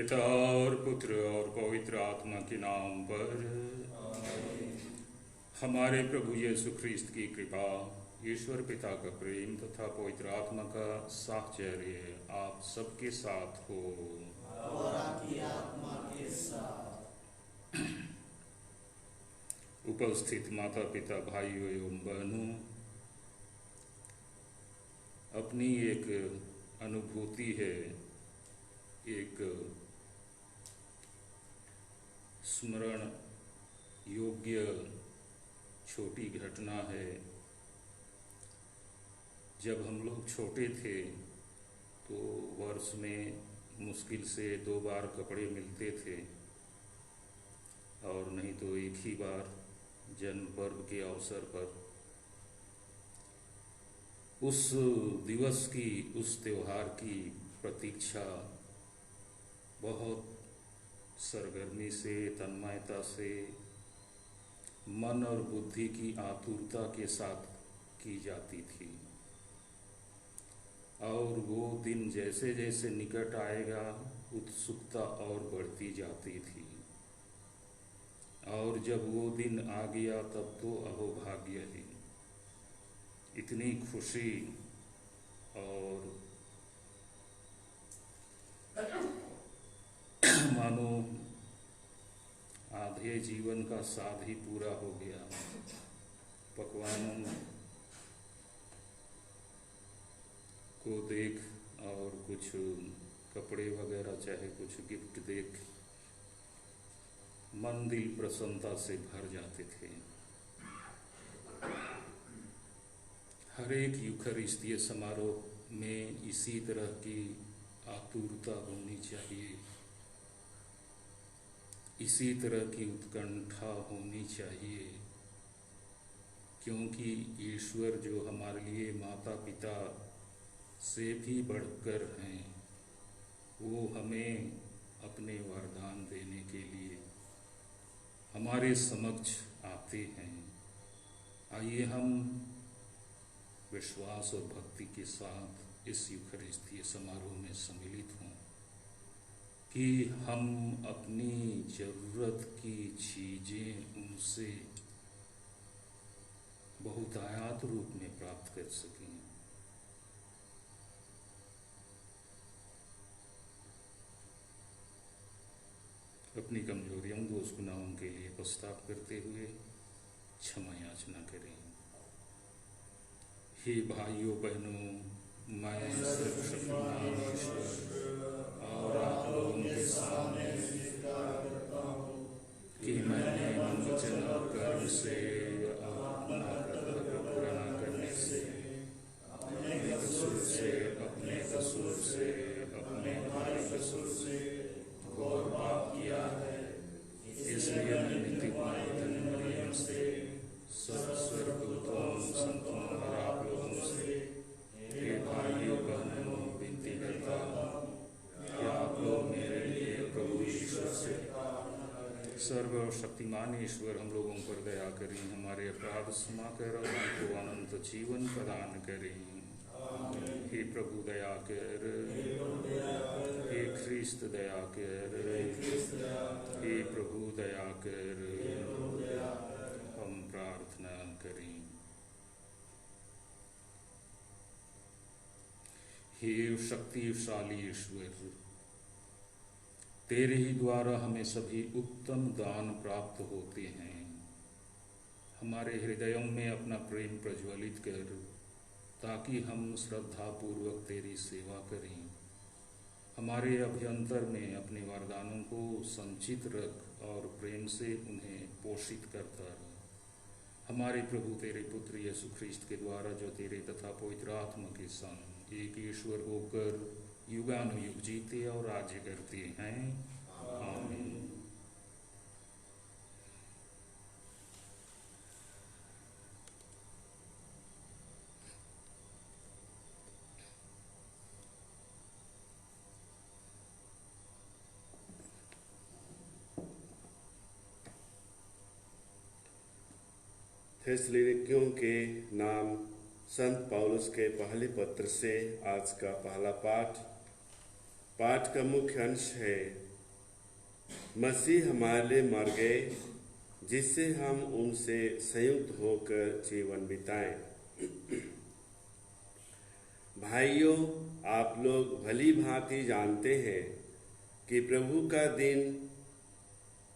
पिता और पुत्र और पवित्र आत्मा के नाम पर हमारे प्रभु यीशु ख्रीस्त की कृपा, ईश्वर पिता का प्रेम तथा पवित्र आत्मा का साहचर्य आप सबके साथ हो और आपकी आत्मा के साथ। उपस्थित माता पिता भाइयों एवं बहनों, अपनी एक अनुभूति है, एक स्मरण योग्य छोटी घटना है। जब हम लोग छोटे थे तो वर्ष में मुश्किल से 2 बार कपड़े मिलते थे, और नहीं तो एक ही बार जन्म पर्व के अवसर पर। उस दिवस की, उस त्योहार की प्रतीक्षा बहुत सरगर्मी से, तन्मयता से, मन और बुद्धि की आतुरता के साथ की जाती थी। और वो दिन जैसे जैसे निकट आएगा, उत्सुकता और बढ़ती जाती थी। और जब वो दिन आ गया तब तो अहोभाग्य ही, इतनी खुशी और मानो आधे जीवन का साध ही पूरा हो गया। पकवानों को देख और कुछ कपड़े वगैरह, चाहे कुछ गिफ्ट देख, मन दिल प्रसन्नता से भर जाते थे। हर एक यूखरिस्तीय समारोह में इसी तरह की आतुरता होनी चाहिए, इसी तरह की उत्कंठा होनी चाहिए, क्योंकि ईश्वर जो हमारे लिए माता पिता से भी बढ़कर हैं, वो हमें अपने वरदान देने के लिए हमारे समक्ष आते हैं। आइए हम विश्वास और भक्ति के साथ इस यूखरिस्तीय समारोह में सम्मिलित हों कि हम अपनी जरूरत की चीजें उनसे बहुतायत रूप में प्राप्त कर सकें। अपनी कमजोरियों, दोष गुनाहों के लिए पश्चाताप करते हुए क्षमा याचना करें। हे भाइयों बहनों, मैं सर्वशक्तिमान ईश्वर और आप लोगों के सामने करता हूँ कि मैंने मन, वचन और कर्म से अपना कर्तव्य पूरा न करने से, अपने कसूर से, अपने भाई कसूर से घोर पाप किया है। इसलिए मैं नित्य मरियम से, सब स्वर्गदूतों, संतों और आप लोगों से, हे भाइयों बहनों, विनती करता हूँ कि आप लोग मेरे लिए प्रभु ईश्वर से, सर्वशक्तिमान ईश्वर हम लोगों पर दया करें, हमारे अपराध क्षमा कर और हमको अनंत जीवन प्रदान करें। हे प्रभु दया कर, हे ख्रीस्त दया कर, हे प्रभु दया कर। हम प्रार्थना करें। हे शक्तिशाली ईश्वर, तेरे ही द्वारा हमें सभी उत्तम दान प्राप्त होते हैं। हमारे हृदयों में अपना प्रेम प्रज्वलित कर, ताकि हम श्रद्धापूर्वक तेरी सेवा करें। हमारे अभ्यंतर में अपने वरदानों को संचित रख और प्रेम से उन्हें पोषित करता रह। हमारे प्रभु तेरे पुत्र यीशु ख्रीस्त के द्वारा, जो तेरे तथा पवित्र आत्मा के संग एक ईश्वर होकर युगानुयुग जीते और राज्य करते हैं। आमीन। थिस्सलुनीकियों के नाम संत पौलुस के पहले पत्र से आज का पहला पाठ का मुख्य अंश है मसीह हमारे लिए मर गए जिससे हम उनसे संयुक्त होकर जीवन बिताएं। भाइयों, आप लोग भली भांति जानते हैं कि प्रभु का दिन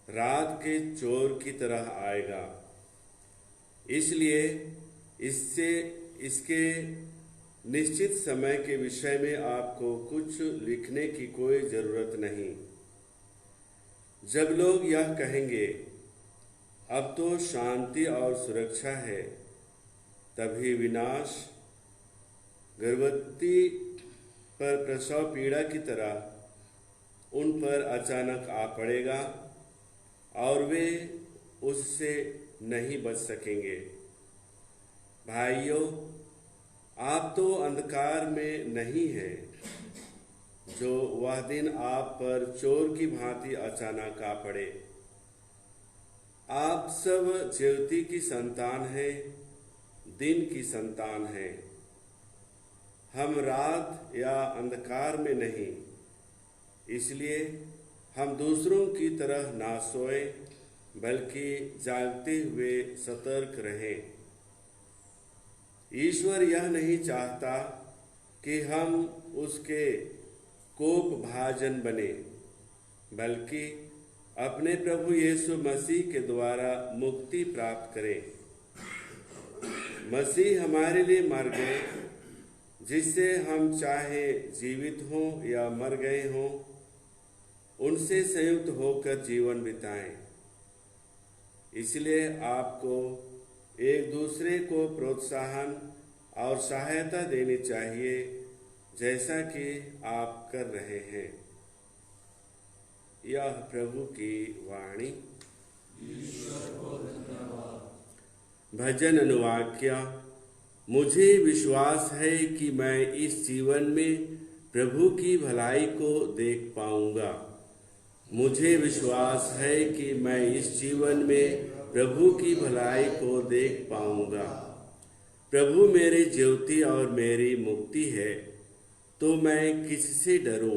रात के चोर की तरह आएगा। इसलिए इसके निश्चित समय के विषय में आपको कुछ लिखने की कोई जरूरत नहीं। जब लोग यह कहेंगे अब तो शांति और सुरक्षा है, तभी विनाश गर्भवती पर प्रसव पीड़ा की तरह उन पर अचानक आ पड़ेगा और वे उससे नहीं बच सकेंगे। भाइयों, आप तो अंधकार में नहीं हैं, जो वह दिन आप पर चोर की भांति अचानक आ पड़े। आप सब ज्योति की संतान हैं, दिन की संतान हैं। हम रात या अंधकार में नहीं, इसलिए हम दूसरों की तरह ना सोए, बल्कि जागते हुए सतर्क रहें। ईश्वर यह नहीं चाहता कि हम उसके कोप भाजन बने, बल्कि अपने प्रभु यीशु मसीह के द्वारा मुक्ति प्राप्त करें। मसीह हमारे लिए मर गए जिससे हम चाहे जीवित हों या मर गए हों, उनसे संयुक्त होकर जीवन बिताएं। इसलिए आपको एक दूसरे को प्रोत्साहन और सहायता देनी चाहिए, जैसा कि आप कर रहे हैं। यह प्रभु की वाणी। ईश्वर को धन्यवाद। भजन अनुवाक्य। मुझे विश्वास है कि मैं इस जीवन में प्रभु की भलाई को देख पाऊंगा। मुझे विश्वास है कि मैं इस जीवन में प्रभु की भलाई को देख पाऊंगा। प्रभु मेरी ज्योति और मेरी मुक्ति है, तो मैं किससे डरूं?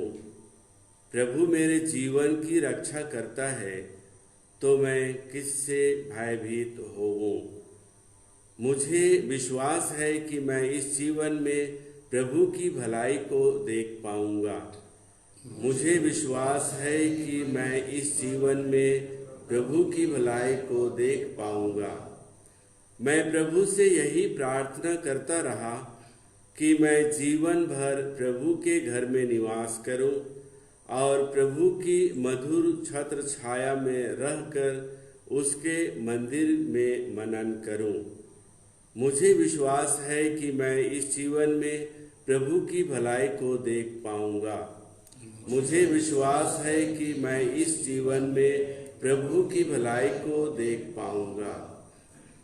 प्रभु मेरे जीवन की रक्षा करता है, तो मैं किससे भयभीत होऊं? मुझे विश्वास है कि मैं इस जीवन में प्रभु की भलाई को देख पाऊंगा। मुझे विश्वास है कि मैं इस जीवन में प्रभु की भलाई को देख पाऊंगा। मैं प्रभु से यही प्रार्थना करता रहा कि मैं जीवन भर प्रभु के घर में निवास करूं और प्रभु की मधुर छत्र छाया में रहकर उसके मंदिर में मनन करूं। मुझे विश्वास है कि मैं इस जीवन में प्रभु की भलाई को देख पाऊंगा। मुझे विश्वास है कि मैं इस जीवन में प्रभु की भलाई को देख पाऊंगा।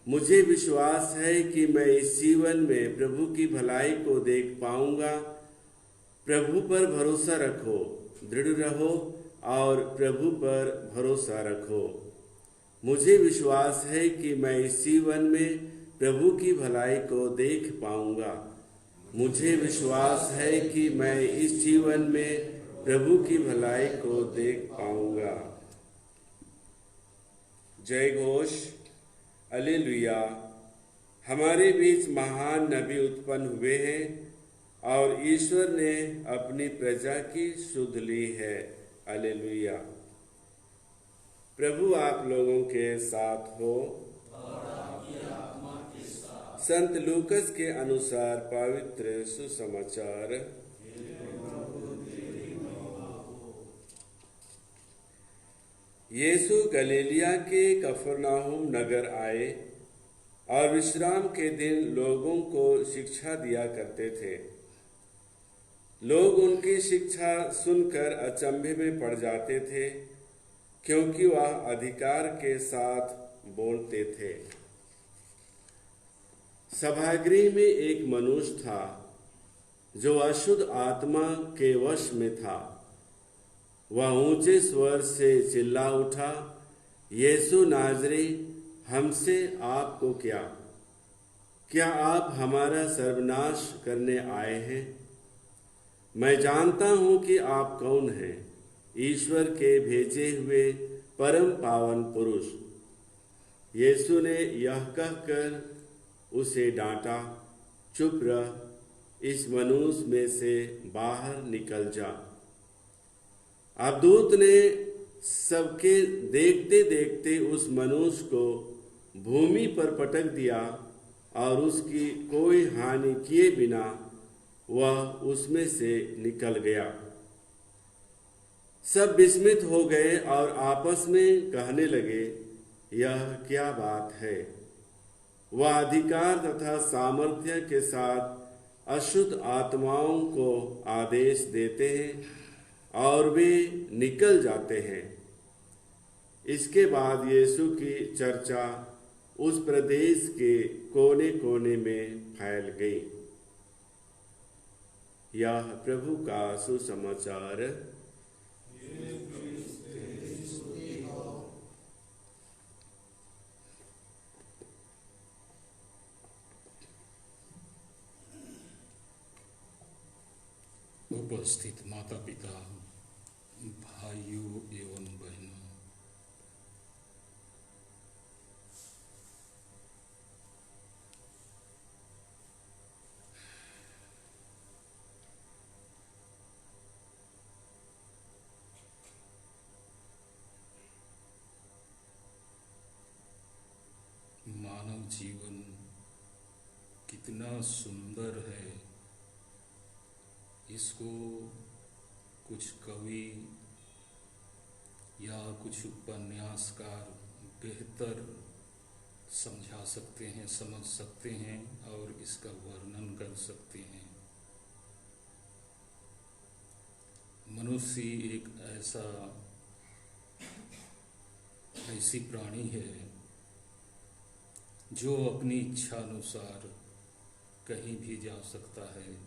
मुझे विश्वास है कि मैं इस जीवन में प्रभु की भलाई को देख पाऊंगा। प्रभु पर भरोसा रखो, दृढ़ रहो और प्रभु पर भरोसा रखो। मुझे विश्वास है कि मैं इस जीवन में प्रभु की भलाई को देख पाऊंगा। मुझे विश्वास है कि मैं इस जीवन में प्रभु की भलाई को देख पाऊंगा। जय घोष, हालेलुया। हमारे बीच महान नबी उत्पन्न हुए हैं और ईश्वर ने अपनी प्रजा की सुध ली है। हालेलुया। प्रभु आप लोगों के साथ हो और आपकी आत्मा के साथ। संत लूकस के अनुसार पवित्र सुसमाचार। यीशु गलीलिया के कफरनहूम नगर आए और विश्राम के दिन लोगों को शिक्षा दिया करते थे। लोग उनकी शिक्षा सुनकर अचंभे में पड़ जाते थे, क्योंकि वह अधिकार के साथ बोलते थे। सभागृह में एक मनुष्य था जो अशुद्ध आत्मा के वश में था। वह ऊंचे स्वर से चिल्ला उठा, यीशु नाज़री, हमसे आपको क्या आप हमारा सर्वनाश करने आए हैं? मैं जानता हूं कि आप कौन हैं, ईश्वर के भेजे हुए परम पावन पुरुष। यीशु ने यह कहकर उसे डांटा, चुप रह, इस मनुष्य में से बाहर निकल जा। अब दूत ने सबके देखते देखते उस मनुष्य को भूमि पर पटक दिया और उसकी कोई हानि किए बिना वह उसमें से निकल गया। सब विस्मित हो गए और आपस में कहने लगे, यह क्या बात है? वह अधिकार तथा सामर्थ्य के साथ अशुद्ध आत्माओं को आदेश देते हैं और वे निकल जाते हैं। इसके बाद यीशु की चर्चा उस प्रदेश के कोने कोने में फैल गई। यह प्रभु का सुसमाचार। उपस्थित माता पिता, भाइयों एवं बहनों, मानव जीवन कितना सुंदर है, इसको कुछ कवि या कुछ उपन्यासकार बेहतर समझा सकते हैं, समझ सकते हैं और इसका वर्णन कर सकते हैं। मनुष्य एक ऐसी प्राणी है जो अपनी इच्छा अनुसार कहीं भी जा सकता है,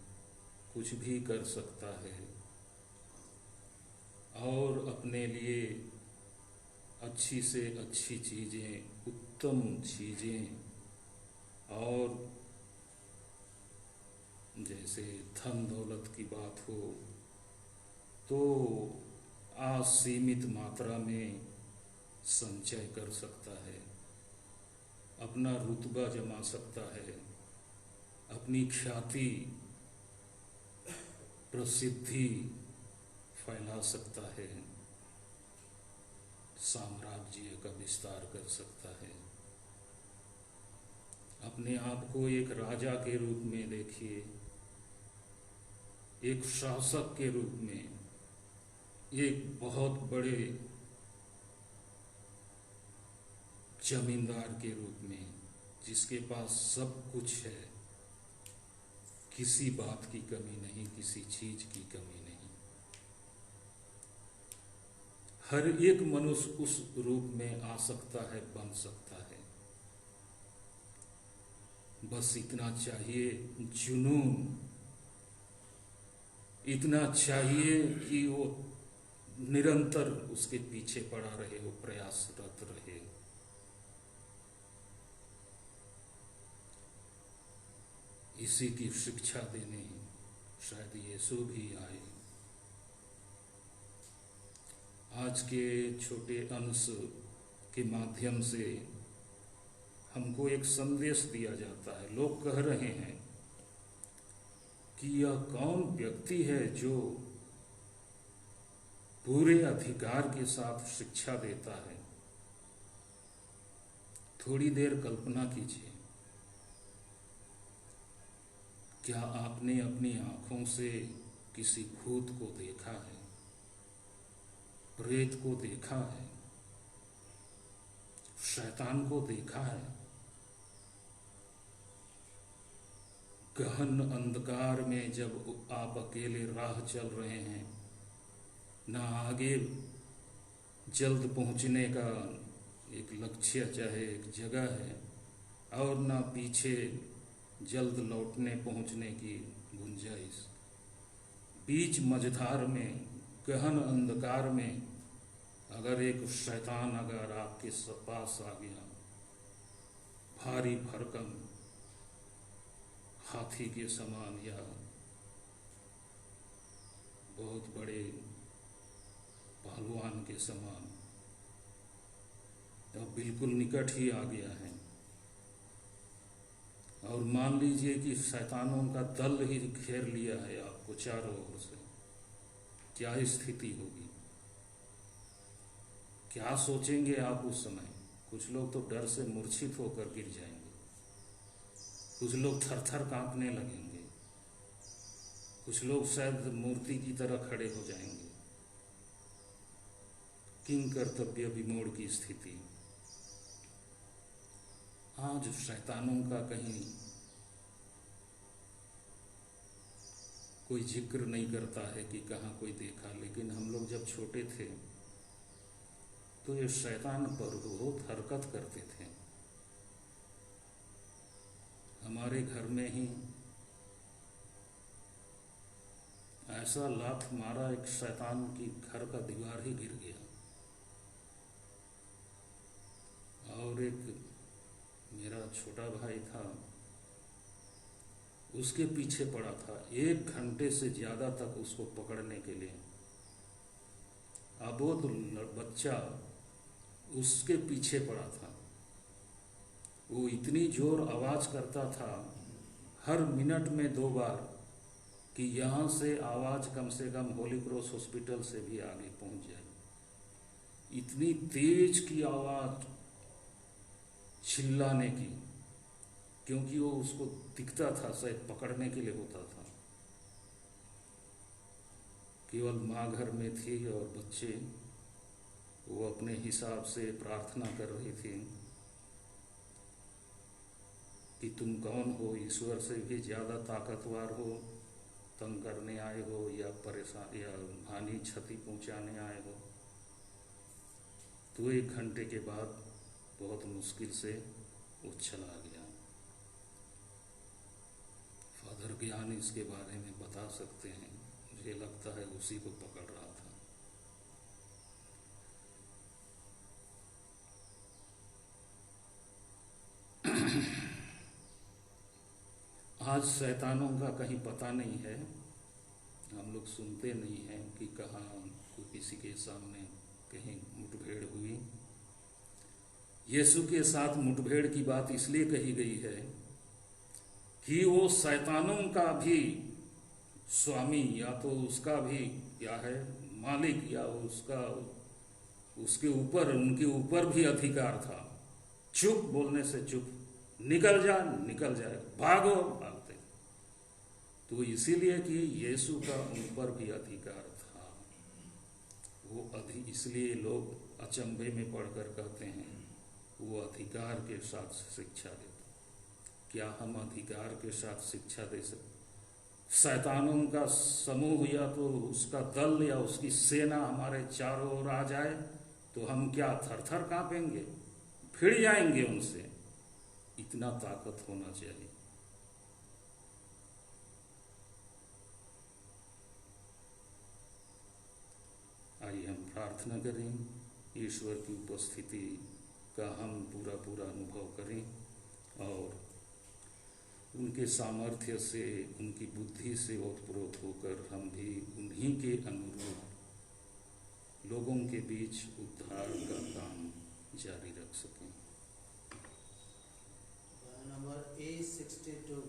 कुछ भी कर सकता है और अपने लिए अच्छी से अच्छी चीज़ें, उत्तम चीज़ें, और जैसे धन दौलत की बात हो तो असीमित मात्रा में संचय कर सकता है, अपना रुतबा जमा सकता है, अपनी ख्याति प्रसिद्धि फैला सकता है, साम्राज्य का विस्तार कर सकता है। अपने आप को एक राजा के रूप में देखिए, एक शासक के रूप में, एक बहुत बड़े जमींदार के रूप में, जिसके पास सब कुछ है, किसी बात की कमी नहीं, किसी चीज की कमी नहीं। हर एक मनुष्य उस रूप में आ सकता है, बन सकता है। बस इतना चाहिए जुनून, इतना चाहिए कि वो निरंतर उसके पीछे पड़ा रहे, वो प्रयासरत रहे। इसी की शिक्षा देने शायद यीशु भी आए। आज के छोटे अंश के माध्यम से हमको एक संदेश दिया जाता है। लोग कह रहे हैं कि यह कौन व्यक्ति है जो पूरे अधिकार के साथ शिक्षा देता है। थोड़ी देर कल्पना कीजिए, क्या आपने अपनी आंखों से किसी भूत को देखा है, प्रेत को देखा है, शैतान को देखा है? गहन अंधकार में जब आप अकेले राह चल रहे हैं, ना आगे जल्द पहुंचने का एक लक्ष्य चाहे एक जगह है, और ना पीछे जल्द लौटने पहुंचने की गुंजाइश, बीच मझधार में गहन अंधकार में अगर एक शैतान अगर आपके पास आ गया, भारी भरकम हाथी के समान या बहुत बड़े भगवान के समान अब बिल्कुल निकट ही आ गया है। और मान लीजिए कि शैतानों का दल ही घेर लिया है आपको चारों ओर से, क्या स्थिति होगी, क्या सोचेंगे आप उस समय? कुछ लोग तो डर से मूर्छित होकर गिर जाएंगे, कुछ लोग थर थर कांपने लगेंगे, कुछ लोग शायद मूर्ति की तरह खड़े हो जाएंगे। किंग कर्तव्य विमोड़ की स्थिति। आज शैतानों का कहीं कोई जिक्र नहीं करता है कि कहाँ कोई देखा, लेकिन हम लोग जब छोटे थे तो ये शैतान पर बहुत हरकत करते थे। हमारे घर में ही ऐसा लात मारा, एक शैतान की घर का दीवार ही गिर गया। और एक मेरा छोटा भाई था, उसके पीछे पड़ा था 1 घंटे से ज्यादा तक उसको पकड़ने के लिए। अबोध बच्चा उसके पीछे पड़ा था। वो इतनी जोर आवाज करता था हर मिनट में 2 बार कि यहाँ से आवाज कम से कम होली क्रॉस हॉस्पिटल से भी आगे पहुंच जाए। इतनी तेज की आवाज चिल्लाने की, क्योंकि वो उसको दिखता था शायद पकड़ने के लिए होता था। केवल माँ घर में थी और बच्चे वो अपने हिसाब से प्रार्थना कर रही थी कि तुम कौन हो, ईश्वर से भी ज्यादा ताकतवर हो, तंग करने आए हो या परेशान या हानि क्षति पहुंचाने आए हो। तो 1 घंटे के बाद बहुत मुश्किल से वो चला गया। फादर ज्ञान इसके बारे में बता सकते हैं, मुझे लगता है उसी को पकड़ रहा था। आज शैतानों का कहीं पता नहीं है, हम लोग सुनते नहीं हैं कि कहाँ किसी के सामने कहीं मुठभेड़ हुई। यीशु के साथ मुठभेड़ की बात इसलिए कही गई है कि वो शैतानों का भी स्वामी, या तो उसका भी क्या है मालिक, या उसके ऊपर, उनके ऊपर भी अधिकार था। चुप बोलने से चुप, निकल जाए, भागो, भागते। तो इसीलिए कि यीशु का उन पर भी अधिकार था। वो इसलिए लोग अचंभे में पढ़कर कहते हैं वो अधिकार के साथ शिक्षा देता। क्या हम अधिकार के साथ शिक्षा दे सकते? शैतानों का समूह या तो उसका दल या उसकी सेना हमारे चारों ओर आ जाए तो हम क्या थर थर कांपेंगे, भिड़ जाएंगे उनसे। इतना ताकत होना चाहिए। आइए हम प्रार्थना करें, ईश्वर की उपस्थिति का हम पूरा अनुभव करें और उनके सामर्थ्य से, उनकी बुद्धि से ओतप्रोत होकर हम भी उन्हीं के अनुरूप लोगों के बीच उद्धार का काम जारी रख सकें। Number A62।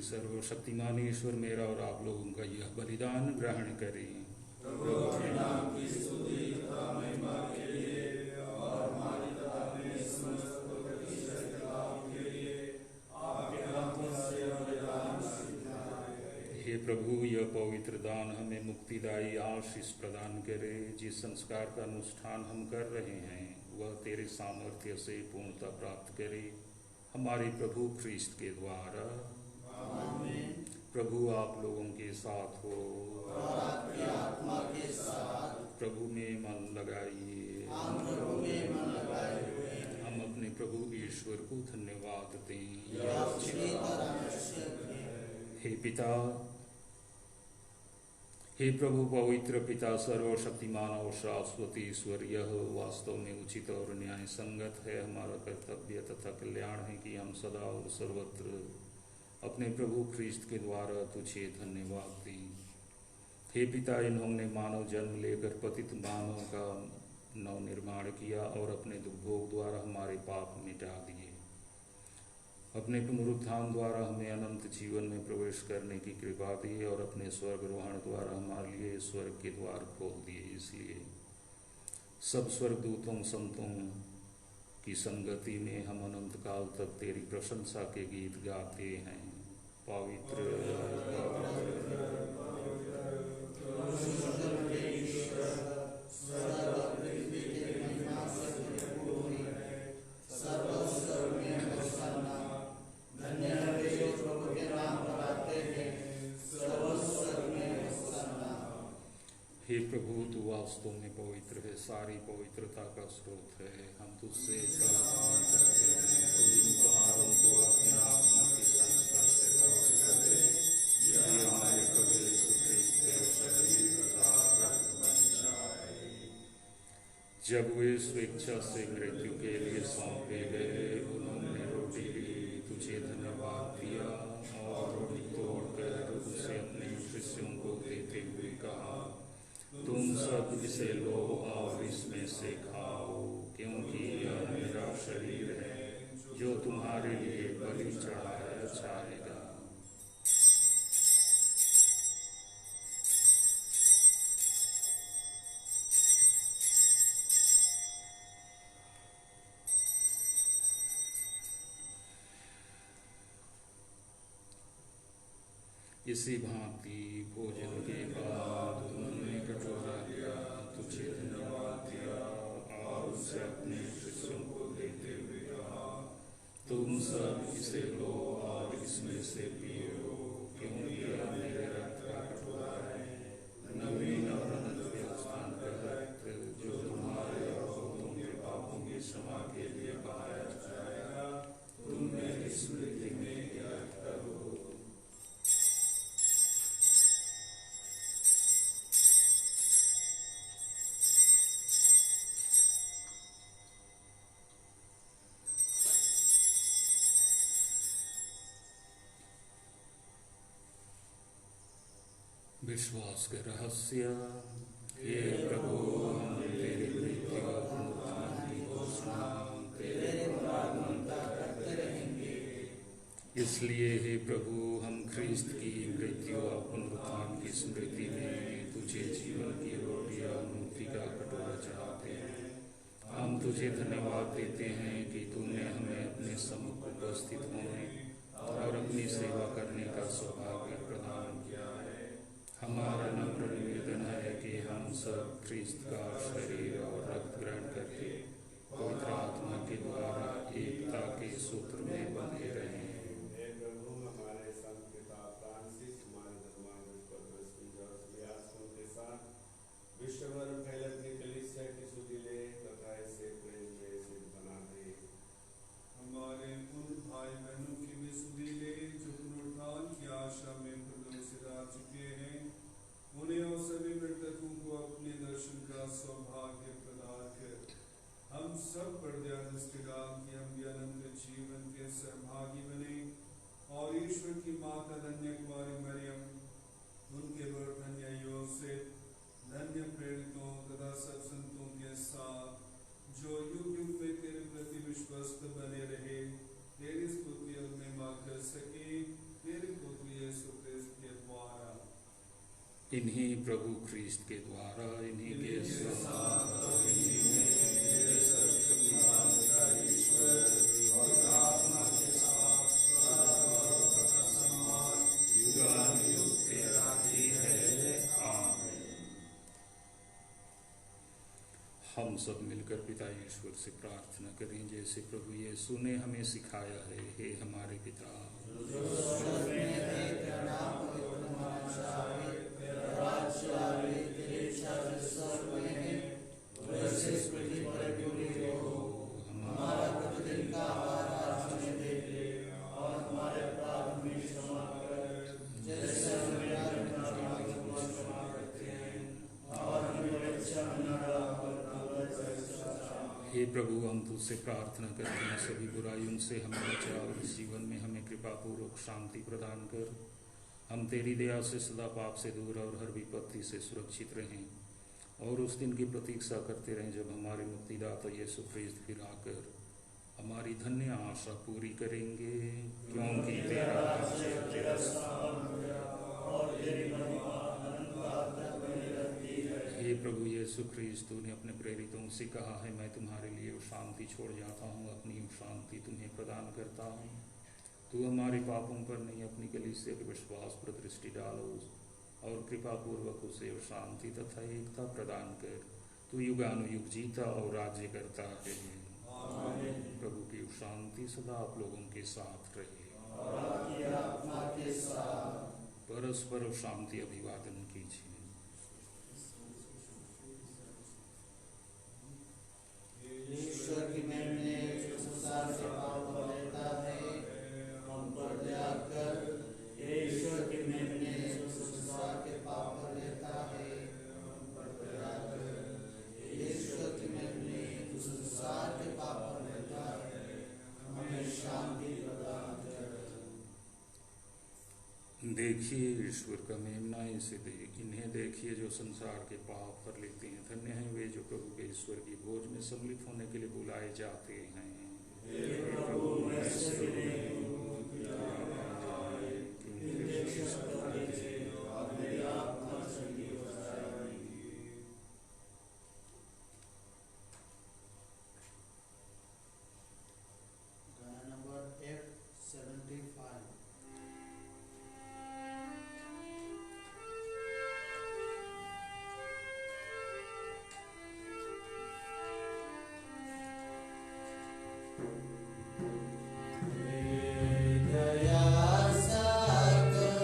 कि सर्वशक्तिमान ईश्वर मेरा और आप लोगों का यह बलिदान ग्रहण करें। प्रभु अपने नाम की स्तुति तथा महिमा के लिए और हमारी तथा अपने समस्त भक्ति शक्ति लाभ के लिए आपके हाथों से बलिदान स्वीकार। हे प्रभु, यह पवित्र दान हमें मुक्तिदायी आशीष प्रदान करे। जिस संस्कार का अनुष्ठान हम कर रहे हैं वह तेरे सामर्थ्य से पूर्णता प्राप्त करे, हमारे प्रभु ख्रीस्त के द्वारा। आमीन। प्रभु आप लोगों के साथ हो और आपकी आत्मा के साथ। प्रभु में मन लगाइए। हम प्रभु में मन लगाए हुए हैं। हम अपने प्रभु ईश्वर को धन्यवाद दें। यह पूरी तरह आवश्यक है। हे पिता, हे प्रभु पवित्र पिता, सर्वशक्तिमान और शाश्वत ईश्वर, यह वास्तव में उचित और न्याय संगत है, हमारा कर्तव्य तथा कल्याण है कि हम सदा और सर्वत्र अपने प्रभु ख्रीस्त के द्वारा तुझे धन्यवाद दें। हे पिता, इन्होंने मानव जन्म लेकर पतित मानव का नव निर्माण किया और अपने दुर्भोग द्वारा हमारे पाप मिटा दिए। अपने पुनरुत्थान द्वारा हमें अनंत जीवन में प्रवेश करने की कृपा दी और अपने स्वर्गारोहण द्वारा हमारे लिए स्वर्ग के द्वार खोल दिए। इसलिए सब स्वर्गदूतों संतों की संगति में हम अनंत काल तक तेरी प्रशंसा के गीत गाते हैं। पवित्र हे प्रभु, तू वास्तव में पवित्र है, सारी पवित्रता का स्रोत है। हम तुझसे प्रार्थना करते हैं, तो इन उपहारों को अपने आत्मा के संस्पर्श से प्राप्त कर दे। ये हमारे प्रभु यीशु ख्रीस्त के शरीर तथा रक्त बन जाए। जब वे स्वेच्छा से मृत्यु के लिए सौंपे गए, उन्होंने रोटी ली, तुझे धन्यवाद दिया और रोटी तोड़कर उसे अपने शिष्यों को देते हुए कहा, तुम सब इसे लो और इसमें से खाओ, क्योंकि यह मेरा शरीर है जो तुम्हारे लिए बलि चढ़ाया जाएगा। इसी भांति भोजन के बाद उन्होंने कटोरा लिया, तुझे धन्यवाद दिया और उसे अपने शिष्यों को देते हुए कहा, तुम सब इसे लो और इसमें से पियो, क्योंकि यह मेरे रक्त का कटोरा है, नवीन और अनंत व्यवस्थान का रक्त, जो तुम्हारे और बहुतों के पापों की क्षमा के लिए बहाया जाएगा। तुम मेरी स्मृति में याद करो। विश्वास के रहस्य। हे प्रभु, हम तेरी मृत्यु और पुनरुत्थान की घोषणा तेरे पुनरागमन तक करते रहेंगे। इसलिए हे प्रभु, हम ख्रीस्त की मृत्यु और पुनरुत्थान की स्मृति में तुझे जीवन की रोटी और मुक्ति का कटोरा चढ़ाते हैं। हम तुझे धन्यवाद देते हैं कि तूने हमें अपने सम्मुख उपस्थित होने और अपनी सेवा करने का सौभाग्य प्रदान किया है। हमारा नम्र निवेदन है कि हम सब ख्रीस्त का शरीर और रक्त ग्रहण करके पवित्र आत्मा के द्वारा एकता के सूत्र में बंधे रहें। हे प्रभु, हमारे संत पिता फ्रांसिस, हमारे धर्मवान बिशप जॉर्ज लियासों के साथ विश्व भर फैलती कलीसिया की सुधीले तथा इसे प्रेम में सिद्ध बना दे। हमारे उन भाई बहनों की भी सुधीले जो पुनरुत्थान की आशा में प्रभु से आ चुके हैं, उन्हें और सभी मृतकों को अपने दर्शन का सौभाग्य प्रदान कर हम सब पर ध्यान डाल कि हम भी अनंत जीवन के सहभागी बने और ईश्वर की माता धन्य कुमारी मरियम, उनके वर धन्य योसेफ, धन्य प्रेरितों तथा सब संतों के साथ जो युग युग में तेरे प्रति विश्वस्त बने रहे, तेरी स्तुति और महिमा कर सके, तेरे पुत्र इन्हीं प्रभु ख्रीस्त के द्वारा इन्हीं के युगानुयुग तेरा ही है। आमीन। हम सब मिलकर पिता ईश्वर से प्रार्थना करें जैसे प्रभु यीशु ने हमें सिखाया है। हे हमारे पिता, हे प्रभु, हम तुझसे प्रार्थना करते हैं सभी बुराइयों से हमें बचा और इस जीवन में हमें कृपा पूर्वक शांति प्रदान कर। हम तेरी दया से सदा पाप से दूर और हर विपत्ति से सुरक्षित रहें और उस दिन की प्रतीक्षा करते रहें जब हमारे मुक्तिदाता यीशु ख्रीस्त फिर आकर हमारी धन्य आशा पूरी करेंगे, क्योंकि तेरा राज्य, तेरा हे प्रभु यीशु ख्रीस्त, तूने अपने प्रेरितों से कहा है, मैं तुम्हारे लिए शांति छोड़ जाता हूँ, अपनी शांति तुम्हें प्रदान करता हूँ। तू हमारे पापों पर नहीं, अपनी कलीसिया के विश्वास पर दृष्टि डालो और कृपा पूर्वक उसे शांति तथा एकता प्रदान कर। तू युगानुयुग जीता और राज्य करता है। प्रभु की शांति सदा आप लोगों के साथ रहे। परस्पर शांति अभिवादन कीजिए। ईश्वर की महिमा जो संसार से पाप लेता है, हम पर दया कर। ईश्वर की महिमा जो संसार के पाप लेता है, हम पर दया कर। ईश्वर की महिमा जो संसार के पाप लेता है, हमें शांति प्रदान कर। देखिए ईश्वर का मेमना, इसे इन्हें देखिए जो संसार के पाप कर लेते हैं। धन्य हैं वे जो प्रभु के ईश्वर की भोज में सम्मिलित होने के लिए बुलाए जाते हैं। गाना नंबर 875। दया सागर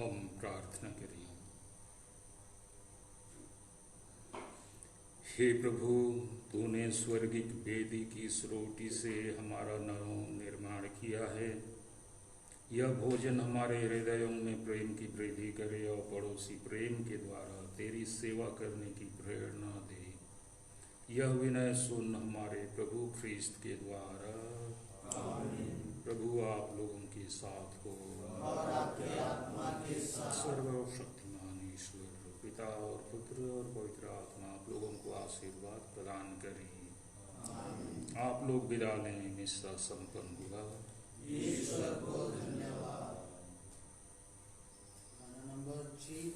हम प्रार्थना करें। हे प्रभु, तूने स्वर्गिक वेदी की इस रोटी से हमारा नव निर्माण किया है। यह भोजन हमारे हृदयों में प्रेम की वृद्धि करे और पड़ोसी प्रेम के द्वारा तेरी सेवा करने की प्रेरणा दे। यह विनय सुन हमारे प्रभु ख्रीस्त के द्वारा। आमीन। प्रभु आप लोगों के साथ हो और आपके आत्मा के साथ। सर्वशक्तिमान ईश्वर पिता और पुत्र और पवित्र आत्मा आप लोगों को आशीर्वाद प्रदान करें। आमीन। आप लोग विदा लें, मिस्सा संपन्न हुआ। ईश्वर को धन्यवाद। गाना नंबर 3